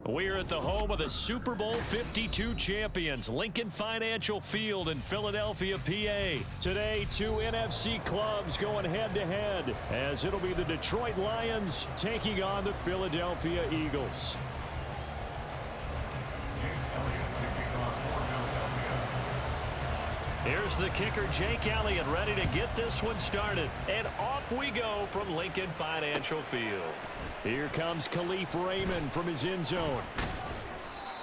We're at the home of the Super Bowl 52 champions, Lincoln Financial Field in Philadelphia, PA. Today, two NFC clubs going head-to-head, as it'll be the Detroit Lions taking on the Philadelphia Eagles. Here's the kicker, Jake Elliott, ready to get this one started. And off we go from Lincoln Financial Field. Here comes Khalif Raymond from his end zone.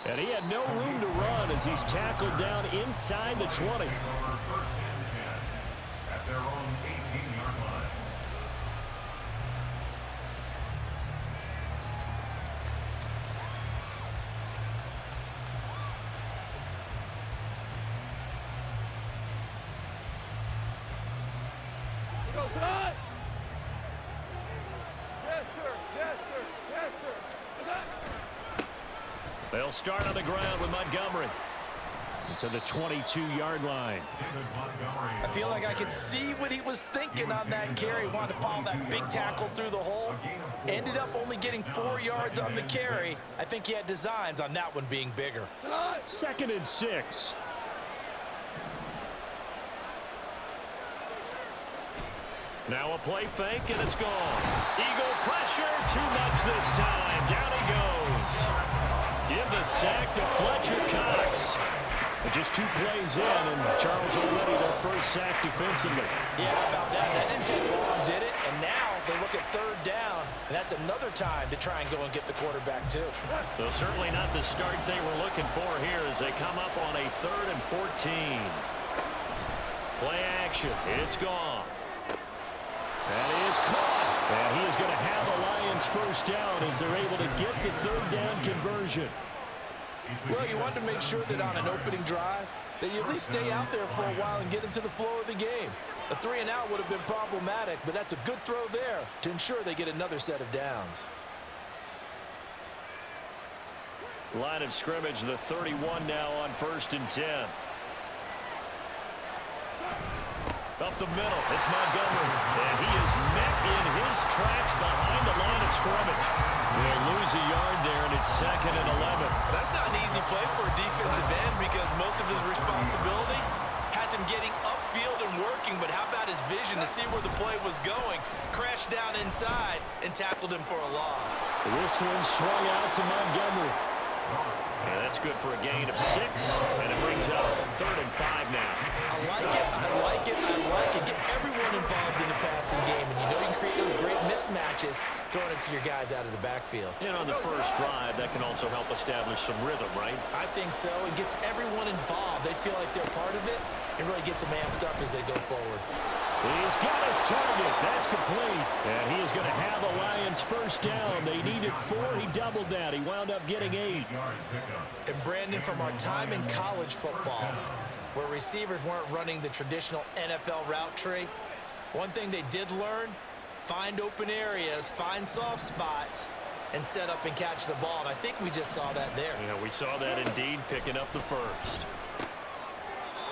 And he had no room to run as he's tackled down inside the 20. First and 10 at their own 18-yard line. They'll start on the ground with Montgomery to the 22-yard line. I feel like I could see what he was thinking on that carry. Wanted to follow that big tackle through the hole. Ended up only getting 4 yards on the carry. I think he had designs on that one being bigger. 2nd and 6. Now a play fake, and it's gone. Eagle pressure, too much this time. Down he goes. Give the sack to Fletcher Cox. Just 2 plays in, and Charles already their first sack defensively. Yeah, how about that? That didn't take long, did it? And now they look at 3rd down, and that's another time to try and go and get the quarterback, too. Well, certainly not the start they were looking for here as they come up on a 3rd and 14. Play action. It's gone. That is caught. And he is going to have the Lions first down as they're able to get the 3rd down conversion. Well, you wanted to make sure that on an opening drive that you at least stay out there for a while and get into the flow of the game. A 3-and-out would have been problematic, but that's a good throw there to ensure they get another set of downs. Line of scrimmage, the 31 now on 1st and 10. Up the middle, it's Montgomery, and he is met in his tracks behind the line of scrimmage. They'll lose a yard there, and it's 2nd and 11. That's not an easy play for a defensive end because most of his responsibility has him getting upfield and working, but how about his vision to see where the play was going? Crashed down inside and tackled him for a loss. This one swung out to Montgomery. And that's good for a gain of 6, and it brings up 3rd and 5 now. I like it, I like it, I like it. Get everyone involved in the passing game, and you know you can create those great mismatches throwing it to your guys out of the backfield. And on the first drive, that can also help establish some rhythm, right? I think so. It gets everyone involved. They feel like they're part of it and really gets them amped up as they go forward. He's got his target. That's complete. And he is going to have the Lions first down. They needed 4. He doubled that. He wound up getting 8. And Brandon, from our time in college football, where receivers weren't running the traditional NFL route tree, one thing they did learn, find open areas, find soft spots, and set up and catch the ball. And I think we just saw that there. Yeah, we saw that indeed, picking up the first.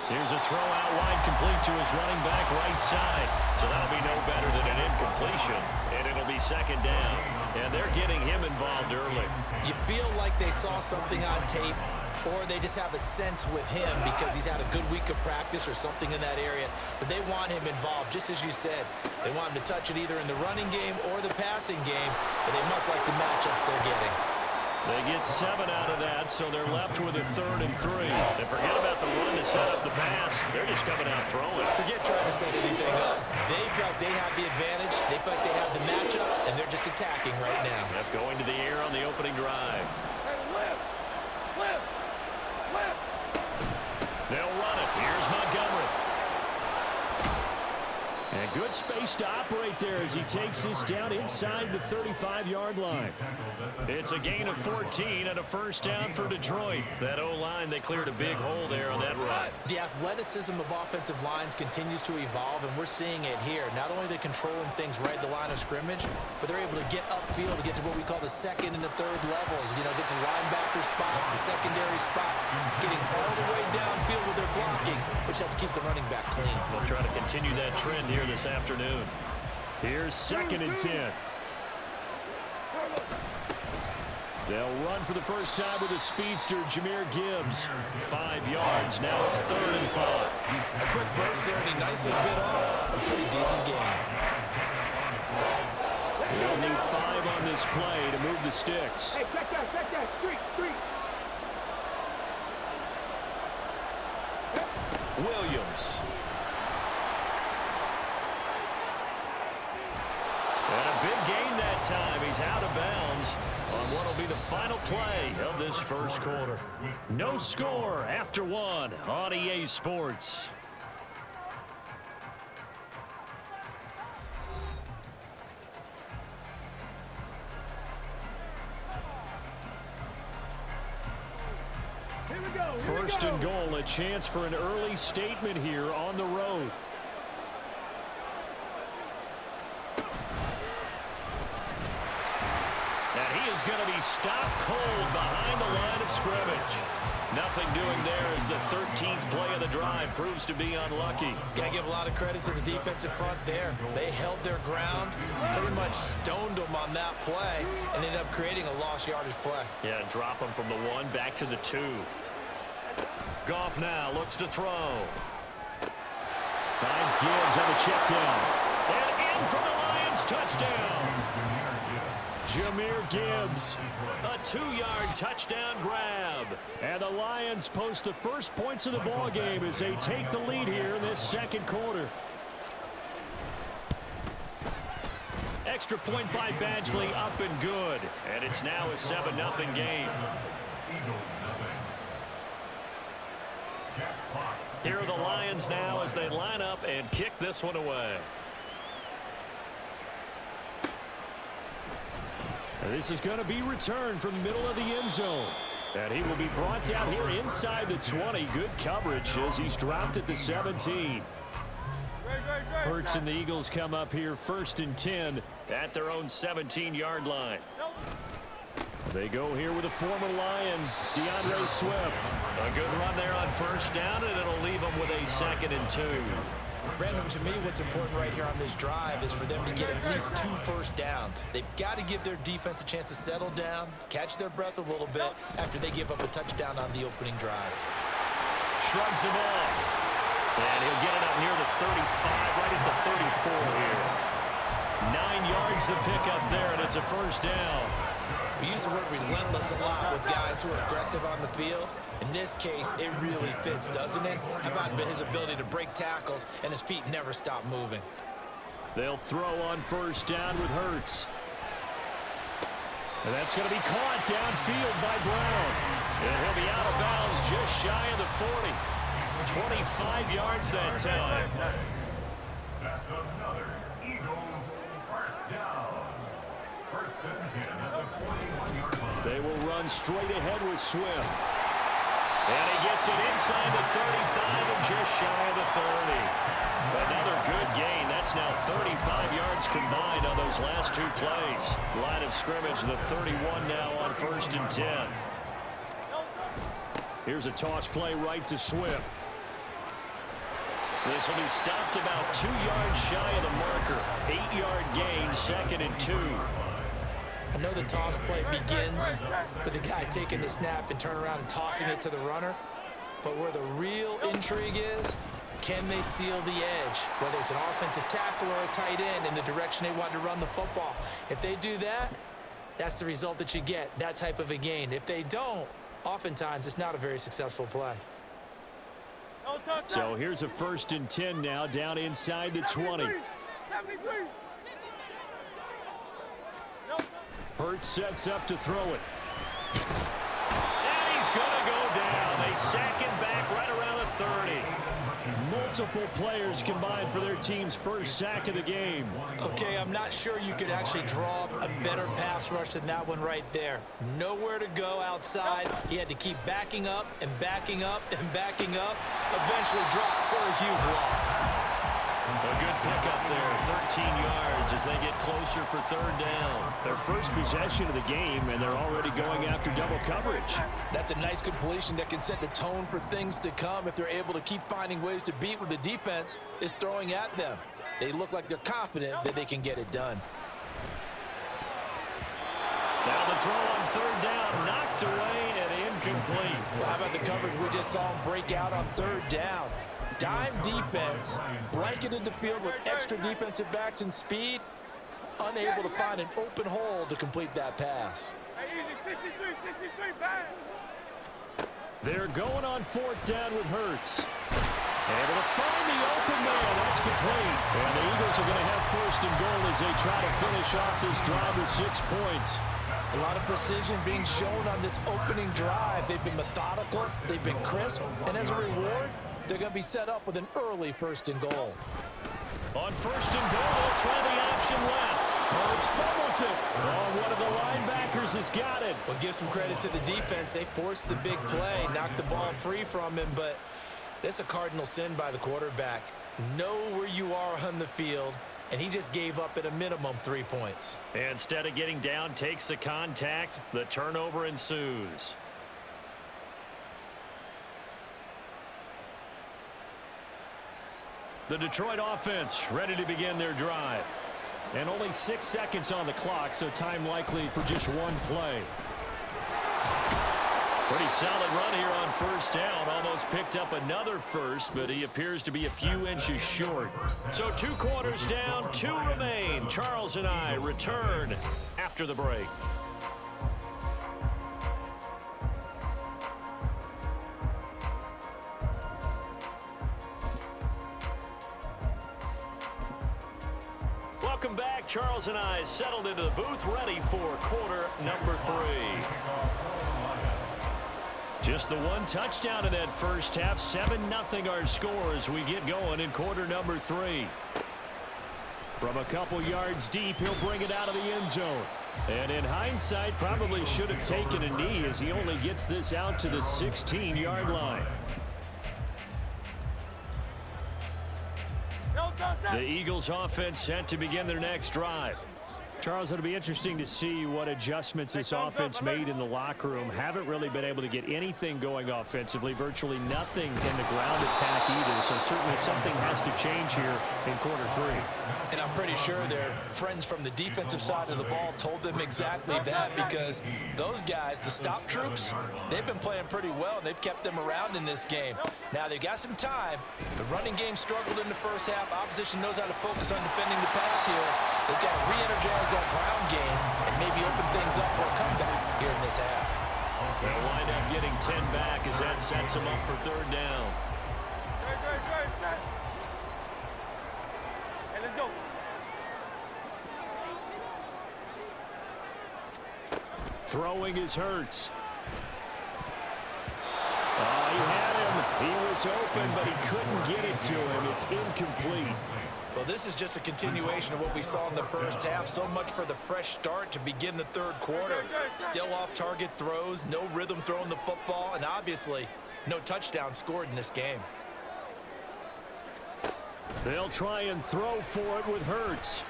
Here's a throw out wide, complete to his running back right side. So that'll be no better than an incompletion, and it'll be 2nd down. And they're getting him involved early. You feel like they saw something on tape, or they just have a sense with him because he's had a good week of practice or something in that area. But they want him involved, just as you said. They want him to touch it either in the running game or the passing game, but they must like the matchups they're getting. They get 7 out of that, so they're left with a 3rd and 3. And forget about the run to set up the pass. They're just coming out throwing. Forget trying to set anything up. They feel like they have the advantage. They feel like they have the matchups, and they're just attacking right now. Yep, going to the air on the opening drive. They'll run it. Here's Montgomery. And good space to operate there as he takes this down inside the 35-yard line. It's a gain of 14 and a first down for Detroit. That O-line, they cleared a big hole there on that run. The athleticism of offensive lines continues to evolve, and we're seeing it here. Not only are they controlling things right at the line of scrimmage, but they're able to get upfield to get to what we call the 2nd and the 3rd levels. You know, get to linebacker spot, the secondary spot, getting all the way downfield with their blocking, which helps keep the running back clean. We'll try to continue that trend here this They'll run for the first time with a speedster, Jahmyr Gibbs. 5 yards. Now it's 3rd and 5. A quick burst there, and he nicely bit off a pretty decent gain. They'll need 5 on this play to move the sticks. Hey, check that. Street. Williams. And a big gain that time. He's out of bounds on what will be the final play of this first quarter. No score after 1 on EA Sports. First and goal, a chance for an early statement here on the road. And he is going to be stopped cold behind the line of scrimmage. Nothing doing there as the 13th play of the drive proves to be unlucky. Got to give a lot of credit to the defensive front there. They held their ground, pretty much stoned them on that play, and ended up creating a lost yardage play. Yeah, drop them from the 1 back to the 2. Goff now looks to throw. Finds Gibbs on the check down. And in for the Lions, touchdown. Jahmyr Gibbs, a 2-yard touchdown grab. And the Lions post the first points of the ball game as they take the lead here in this second quarter. Extra point by Badgley, up and good. And it's now a 7-0 game. Here are the Lions now as they line up and kick this one away. This is going to be returned from the middle of the end zone. And he will be brought down here inside the 20. Good coverage as he's dropped at the 17. Hurts and the Eagles come up here 1st and 10 at their own 17-yard line. They go here with a former Lion. It's DeAndre Swift. A good run there on 1st down, and it'll leave them with a 2nd and 2. Brandon, to me, what's important right here on this drive is for them to get at least 2 first downs. They've got to give their defense a chance to settle down, catch their breath a little bit after they give up a touchdown on the opening drive. Shrugs him off. And he'll get it up near the 35, right at the 34 here. 9 yards to pick up there, and it's a 1st down. We use the word relentless a lot with guys who are aggressive on the field. In this case, it really fits, doesn't it? How about his ability to break tackles and his feet never stop moving? They'll throw on 1st down with Hurts. And that's going to be caught downfield by Brown. And he'll be out of bounds just shy of the 40. 25 yards that time. That's another Eagles 1st down. 1st and 10 at the 41-yard line. They will run straight ahead with Swift. And he gets it inside the 35 and just shy of the 30. Another good gain. That's now 35 yards combined on those last 2 plays. Line of scrimmage, the 31 now on 1st and 10. Here's a toss play right to Swift. This will be stopped about 2 yards shy of the marker. 8-yard gain, 2nd and 2. I know the toss play begins with the guy taking the snap and turn around and tossing it to the runner. But where the real intrigue is, can they seal the edge? Whether it's an offensive tackle or a tight end in the direction they want to run the football. If they do that, that's the result that you get, that type of a gain. If they don't, oftentimes it's not a very successful play. So here's a 1st and 10 now down inside the 20. Hurts sets up to throw it. And he's going to go down. They sack him back right around the 30. Multiple players combined for their team's 1st sack of the game. Okay, I'm not sure you could actually draw a better pass rush than that one right there. Nowhere to go outside. He had to keep backing up and backing up and backing up. Eventually dropped for a huge loss. A good pickup there, 13 yards as they get closer for 3rd down. Their first possession of the game, and they're already going after double coverage. That's a nice completion that can set the tone for things to come if they're able to keep finding ways to beat what the defense is throwing at them. They look like they're confident that they can get it done. Now the throw on 3rd down. Well, how about the coverage we just saw him break out on third down? Dime defense, blanketed the field with extra defensive backs and speed, unable to find an open hole to complete that pass. They're going on fourth down with Hurts. Able to find the open man. That's complete. And the Eagles are going to have first and goal as they try to finish off this drive with 6 points. A lot of precision being shown on this opening drive. They've been methodical, they've been crisp, and as a reward, they're going to be set up with an early first and goal. On first and goal, they'll try the option left. Hurts fumbles it. Oh, one of the linebackers has got it. Well, give some credit to the defense. They forced the big play, knocked the ball free from him, but that's a cardinal sin by the quarterback. Know where you are on the field, and he just gave up at a minimum 3 points. Instead of getting down, takes the contact. The turnover ensues. The Detroit offense ready to begin their drive. And only 6 seconds on the clock, so time likely for just one play. Pretty solid run here on first down. Almost picked up another first, but he appears to be a few inches short. So 2 quarters down, 2 remain. Charles and I return after the break. Welcome back. Charles and I settled into the booth, ready for quarter number 3. Just the one touchdown in that first half. 7-0 our score as we get going in quarter number 3. From a couple yards deep, he'll bring it out of the end zone. And in hindsight, probably should have taken a knee as he only gets this out to the 16-yard line. The Eagles offense set to begin their next drive. Charles, it'll be interesting to see what adjustments this offense made in the locker room. Haven't really been able to get anything going offensively, virtually nothing in the ground attack either. So certainly something has to change here in quarter 3. And I'm pretty sure their friends from the defensive side of the ball told them exactly that, because those guys, the stop troops, they've been playing pretty well, and they've kept them around in this game. Now, they've got some time. The running game struggled in the first half. Opposition knows how to focus on defending the pass here. They've got to re-energize that ground game and maybe open things up for a comeback here in this half. They'll wind up getting 10 back as that sets them up for third down. Hey, let's go. Throwing is Hurts. Oh, he had him. He was open, but he couldn't get it to him. It's incomplete. Well, this is just a continuation of what we saw in the first half. So much for the fresh start to begin the third quarter. Still off-target throws, no rhythm throwing the football, and obviously no touchdown scored in this game. They'll try and throw for it with Hurts.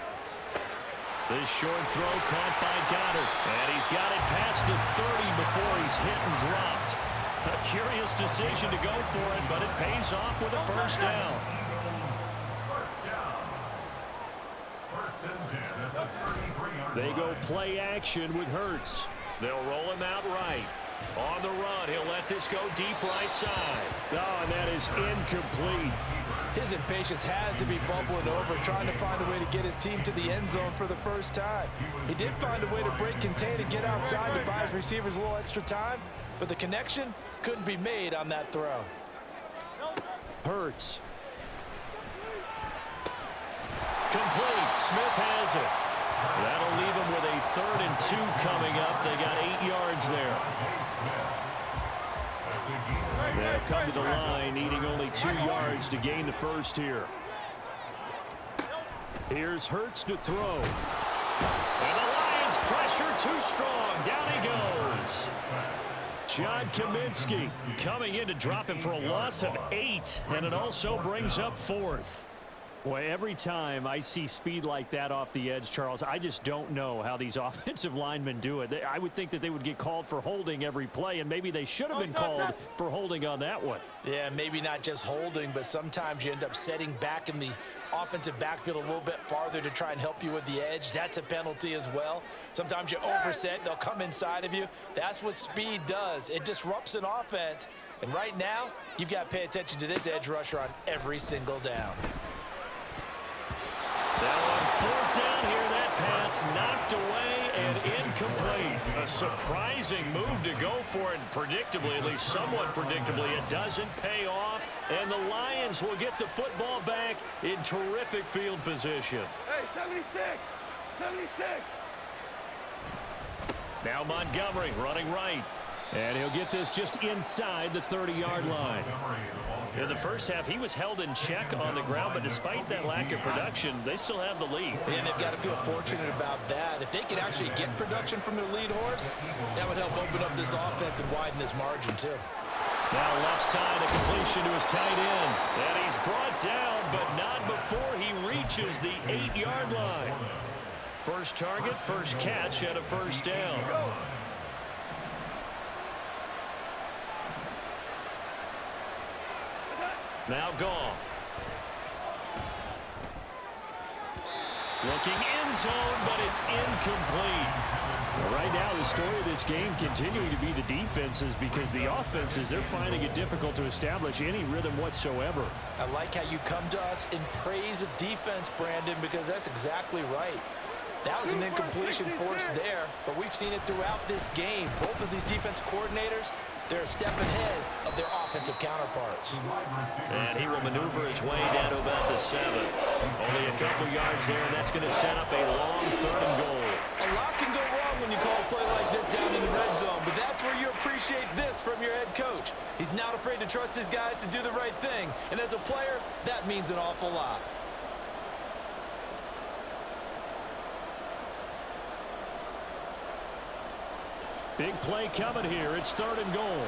This short throw caught by Goddard. And he's got it past the 30 before he's hit and dropped. A curious decision to go for it, but it pays off with a first down. They go play action with Hurts. They'll roll him out right. On the run, he'll let this go deep right side. Oh, and that is incomplete. His impatience has to be bubbling over, trying to find a way to get his team to the end zone for the first time. He did find a way to break contain and get outside to buy his receivers a little extra time, but the connection couldn't be made on that throw. Hurts. Complete. Smith has it. That'll leave them with a 3rd and 2 coming up. They got 8 yards there. They'll come to the line, needing only 2 yards to gain the first here. Here's Hurts to throw. And the Lions pressure too strong. Down he goes. John Kaminsky coming in to drop him for a loss of 8, and it also brings up 4th. Well, every time I see speed like that off the edge, Charles, I just don't know how these offensive linemen do it. I would think that they would get called for holding every play, and maybe they should have been called for holding on that one. Yeah, maybe not just holding, but sometimes you end up setting back in the offensive backfield a little bit farther to try and help you with the edge. That's a penalty as well. Sometimes you overset, they'll come inside of you. That's what speed does. It disrupts an offense. And right now, you've got to pay attention to this edge rusher on every single down. Now on fourth down here, that pass knocked away and incomplete. A surprising move to go for it. Predictably, at least somewhat predictably, it doesn't pay off. And the Lions will get the football back in terrific field position. Hey, 76! 76! Now Montgomery running right. And he'll get this just inside the 30-yard line. In the first half, he was held in check on the ground, but despite that lack of production, they still have the lead. And they've got to feel fortunate about that. If they could actually get production from their lead horse, that would help open up this offense and widen this margin, too. Now left side, a completion to his tight end. And he's brought down, but not before he reaches the 8-yard line. First target, first catch, and a first down. Now Goff. Looking end zone, but it's incomplete. Right now, the story of this game continuing to be the defenses, because the offenses, they're finding it difficult to establish any rhythm whatsoever. I like how you come to us in praise of defense, Brandon, because that's exactly right. That was an incompletion force there, but we've seen it throughout this game. Both of these defense coordinators, they're a step ahead of their offensive counterparts. And he will maneuver his way down to about the 7. Only a couple yards there, and that's going to set up a long 3rd and goal. A lot can go wrong when you call a play like this down in the red zone, but that's where you appreciate this from your head coach. He's not afraid to trust his guys to do the right thing, and as a player, that means an awful lot. Big play coming here. It's 3rd and goal.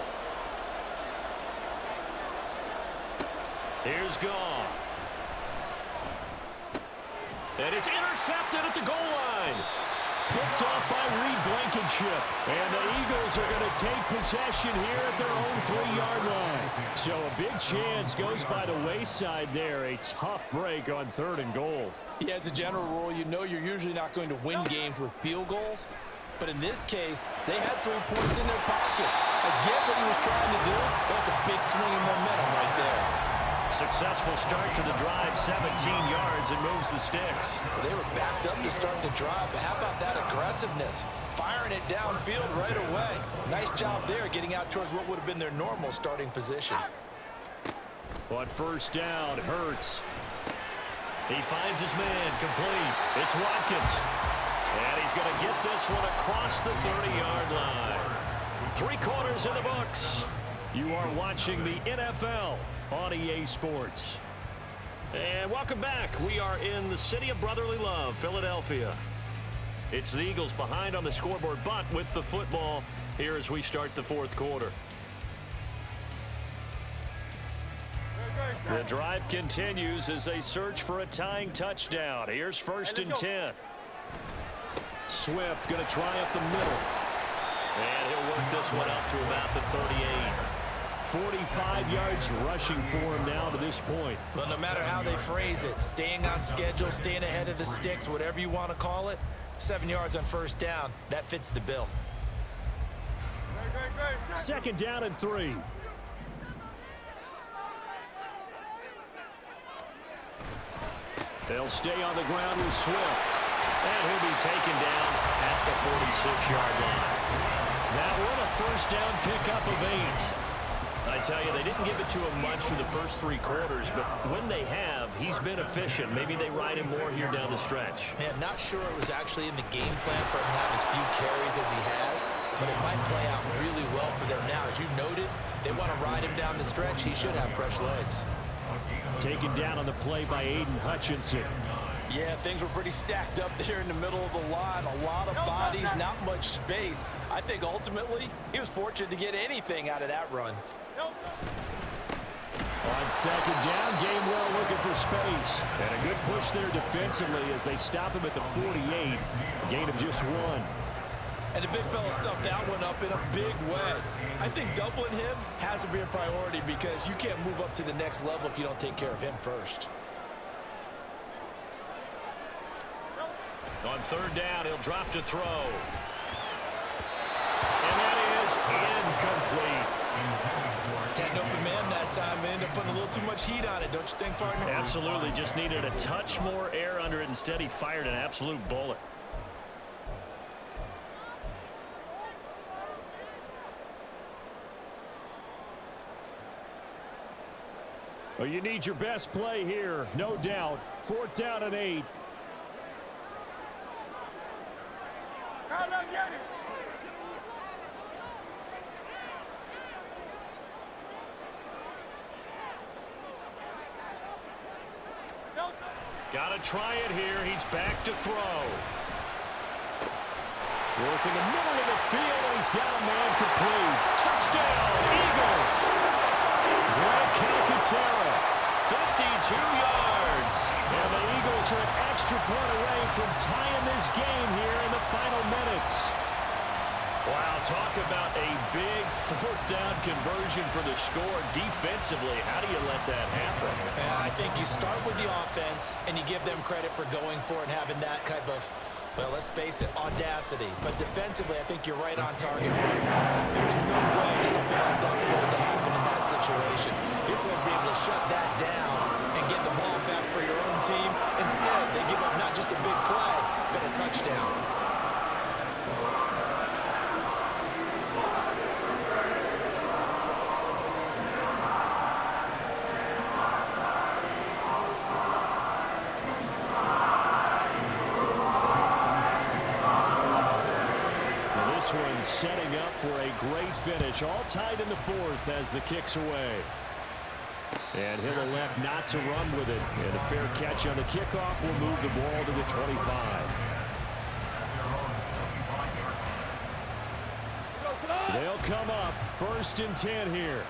Here's Goff. And it's intercepted at the goal line. Picked off by Reed Blankenship. And the Eagles are going to take possession here at their own 3-yard line. So a big chance goes by the wayside there. A tough break on 3rd and goal. Yeah, as a general rule, you know you're usually not going to win games with field goals. But in this case, they had 3 points in their pocket. I get what he was trying to do, but it's a big swing of momentum right there. Successful start to the drive, 17 yards, and moves the sticks. They were backed up to start the drive, but how about that aggressiveness? Firing it downfield right away. Nice job there, getting out towards what would have been their normal starting position. On first down, Hurts. He finds his man, complete. It's Watkins. And he's going to get this one across the 30-yard line. 3 quarters in the books. You are watching the NFL on EA Sports. And welcome back. We are in the city of brotherly love, Philadelphia. It's the Eagles behind on the scoreboard, but with the football here as we start the 4th quarter. The drive continues as they search for a tying touchdown. Here's 1st and 10. Swift going to try up the middle. And he'll work this one up to about the 38. 45 yards rushing for him now to this point. Well, no matter how they phrase it, staying on schedule, staying ahead of the sticks, whatever you want to call it, 7 yards on first down, that fits the bill. 2nd down and 3. They'll stay on the ground with Swift. And he'll be taken down at the 46-yard line. That one a first down pickup of 8. I tell you, they didn't give it to him much through the first 3 quarters, but when they have, he's been efficient. Maybe they ride him more here down the stretch. Man, not sure it was actually in the game plan for him to have as few carries as he has, but it might play out really well for them now. As you noted, if they want to ride him down the stretch, he should have fresh legs. Taken down on the play by Aiden Hutchinson. Yeah, things were pretty stacked up there in the middle of the line. A lot of bodies, not much space. I think ultimately he was fortunate to get anything out of that run. On On second down, Gainwell looking for space. And a good push there defensively as they stop him at the 48. A gain of just 1. And the big fella stuffed that one up in a big way. I think doubling him has to be a priority because you can't move up to the next level if you don't take care of him first. On third down, he'll drop to throw. And that is incomplete. Had an open man that time and ended up putting a little too much heat on it, don't you think, partner? Absolutely. Just needed a touch more air under it. Instead, he fired an absolute bullet. Well, you need your best play here, no doubt. 4th down and 8. Got to try it here. He's back to throw. Working the middle of the field, and he's got a man complete. Touchdown, Eagles. Grant Calcaterra, 52 yards. And the Eagles are an extra point away from tying this game here in the final minutes. Wow, talk about a big 4th down conversion for the score. Defensively, how do you let that happen? I think you start with the offense, and you give them credit for going for it and having that type of, well, let's face it, audacity. But defensively, I think you're right on target right now. There's no way something like that's supposed to happen in that situation. You're supposed to be able to shut that down and get the ball back for your own team. Instead, they give up not just a big play, but a touchdown. Setting up for a great finish, all tied in the 4th as the kick's away. And he'll elect not to run with it. And a fair catch on the kickoff will move the ball to the 25. They'll come up 1st and 10 here.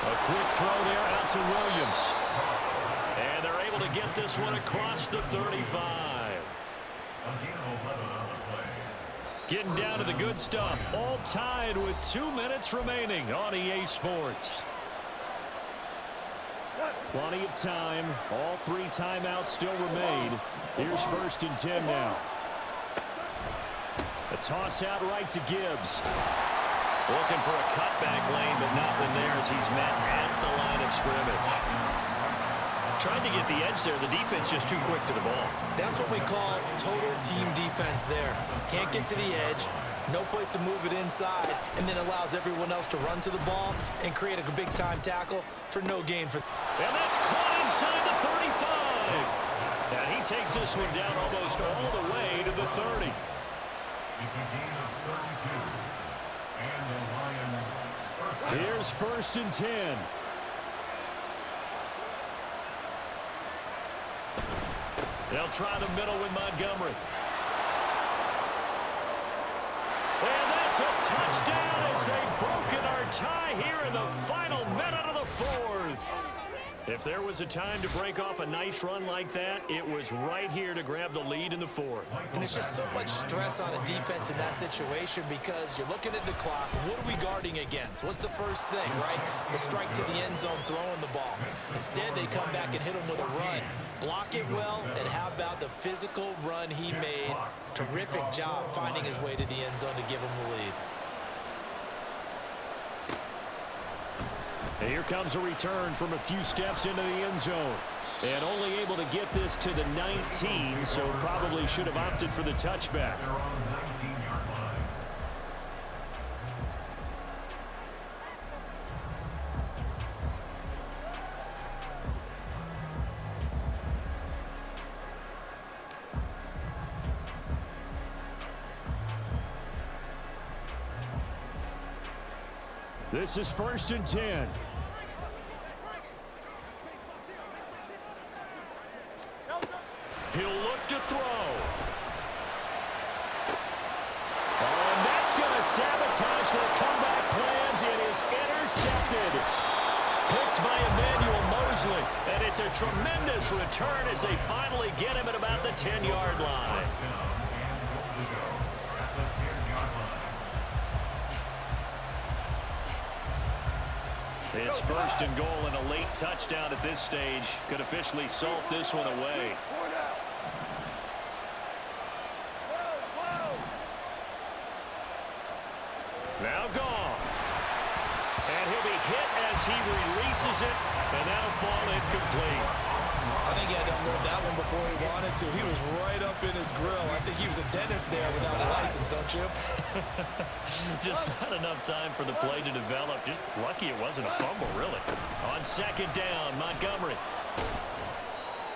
A quick throw there out to Williams. And they're able to get this one across the 35. Getting down to the good stuff. All tied with 2 minutes remaining on EA Sports. Plenty of time. All 3 timeouts still remain. Here's 1st and 10 now. A toss out right to Gibbs. Looking for a cutback lane, but nothing there as he's met at the line of scrimmage. Trying to get the edge there. The defense just too quick to the ball. That's what we call total team defense there. Can't get to the edge, no place to move it inside, and then allows everyone else to run to the ball and create a big-time tackle for no gain. And that's caught inside the 35. And he takes this one down almost all the way to the 30. It's a gain of 32. And the Lions. Here's 1st and 10. They'll try the middle with Montgomery. And that's a touchdown as they've broken our tie here in the final minute of the 4th. If there was a time to break off a nice run like that, it was right here to grab the lead in the 4th. And it's just so much stress on a defense in that situation because you're looking at the clock. What are we guarding against? What's the first thing, right? The strike to the end zone, throwing the ball. Instead, they come back and hit him with a run. Block it well, and how about the physical run he made? Terrific job finding his way to the end zone to give him the lead. And here comes a return from a few steps into the end zone. And only able to get this to the 19, so probably should have opted for the touchback. They're on the 19-yard line. This is 1st and 10. He'll look to throw. Oh, and that's going to to sabotage their comeback plans. It is intercepted. Picked by Emmanuel Mosley. And it's a tremendous return as they finally get him at about the 10-yard line. It's first and goal and a late touchdown at this stage. Could officially salt this one away. Now gone. And he'll be hit as he releases it, and that'll fall incomplete. I think he had to unload that one before he wanted to. He was right up in his grill. I think he was a dentist there without a license, don't you? Just not enough time for the play to develop. Just lucky it wasn't a fumble, really. On second down, Montgomery.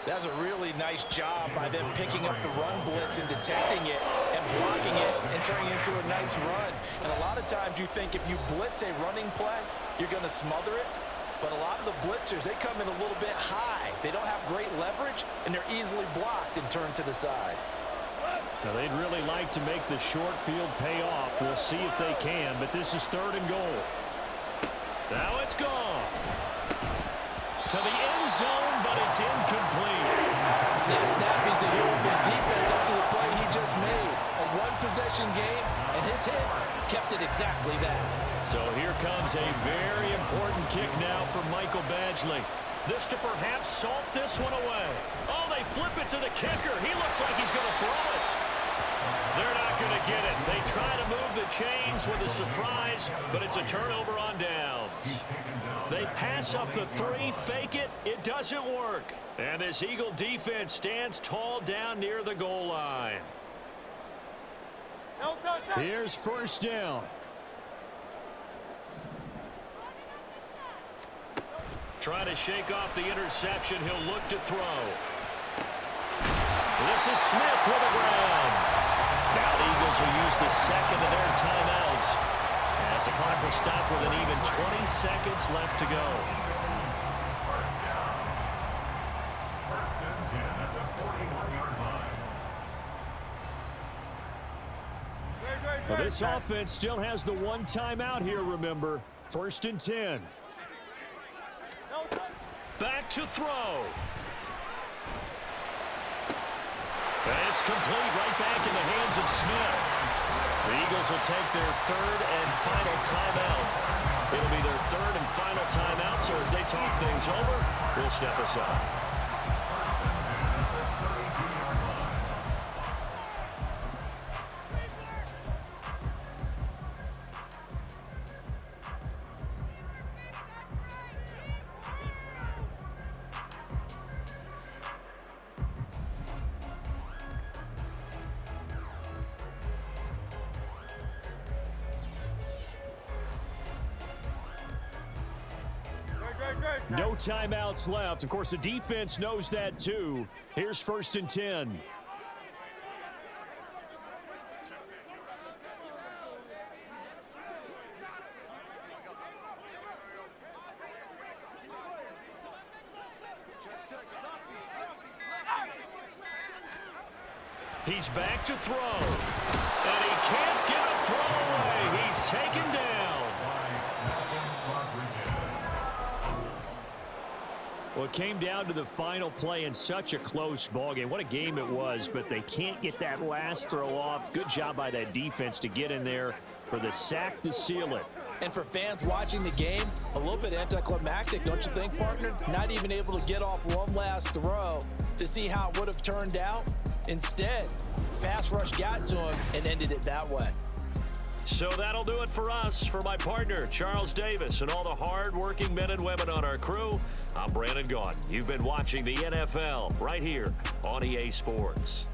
That was a really nice job by them picking up the run blitz and detecting it and blocking it and turning it into a nice run. And a lot of times you think if you blitz a running play, you're going to smother it. But a lot of the blitzers, they come in a little bit high. They don't have great leverage, and they're easily blocked and turned to the side. Now, they'd really like to make the short field pay off. We'll see if they can, but this is third and goal. Now it's gone. To the end zone, but it's incomplete. That snap, he's a hero of his defense after the play he just made. A one-possession game, and his hit kept it exactly that. So here comes a very important kick now for Michael Badgley. This to perhaps salt this one away. Oh, they flip it to the kicker. He looks like he's going to throw it. They're not going to get it. They try to move the chains with a surprise, but it's a turnover on downs. They pass up the 3, fake it. It doesn't work. And this Eagle defense stands tall down near the goal line. Here's first down. Trying to shake off the interception. He'll look to throw. This is Smith with the ground. Now the Eagles will use the second of their timeouts as the clock will stop with an even 20 seconds left to go. First down. First and 10 at the 41-yard line. Well, this offense still has the one timeout here, remember. First and 10. Back to throw. And it's complete, right back in the hands of Smith. The Eagles will take their third and final timeout. It'll be their third and final timeout, so as they talk things over, we'll step aside. No timeouts left. Of course, the defense knows that too. Here's first and 10. He's back to throw. And he can't get a throw away. He's taken down. Well, it came down to the final play in such a close ballgame. What a game it was, but they can't get that last throw off. Good job by that defense to get in there for the sack to seal it. And for fans watching the game, a little bit anticlimactic, don't you think, partner? Not even able to get off one last throw to see how it would have turned out. Instead, pass rush got to him and ended it that way. So that'll do it for us. For my partner, Charles Davis, and all the hard-working men and women on our crew, I'm Brandon Gaudin. You've been watching the NFL right here on EA Sports.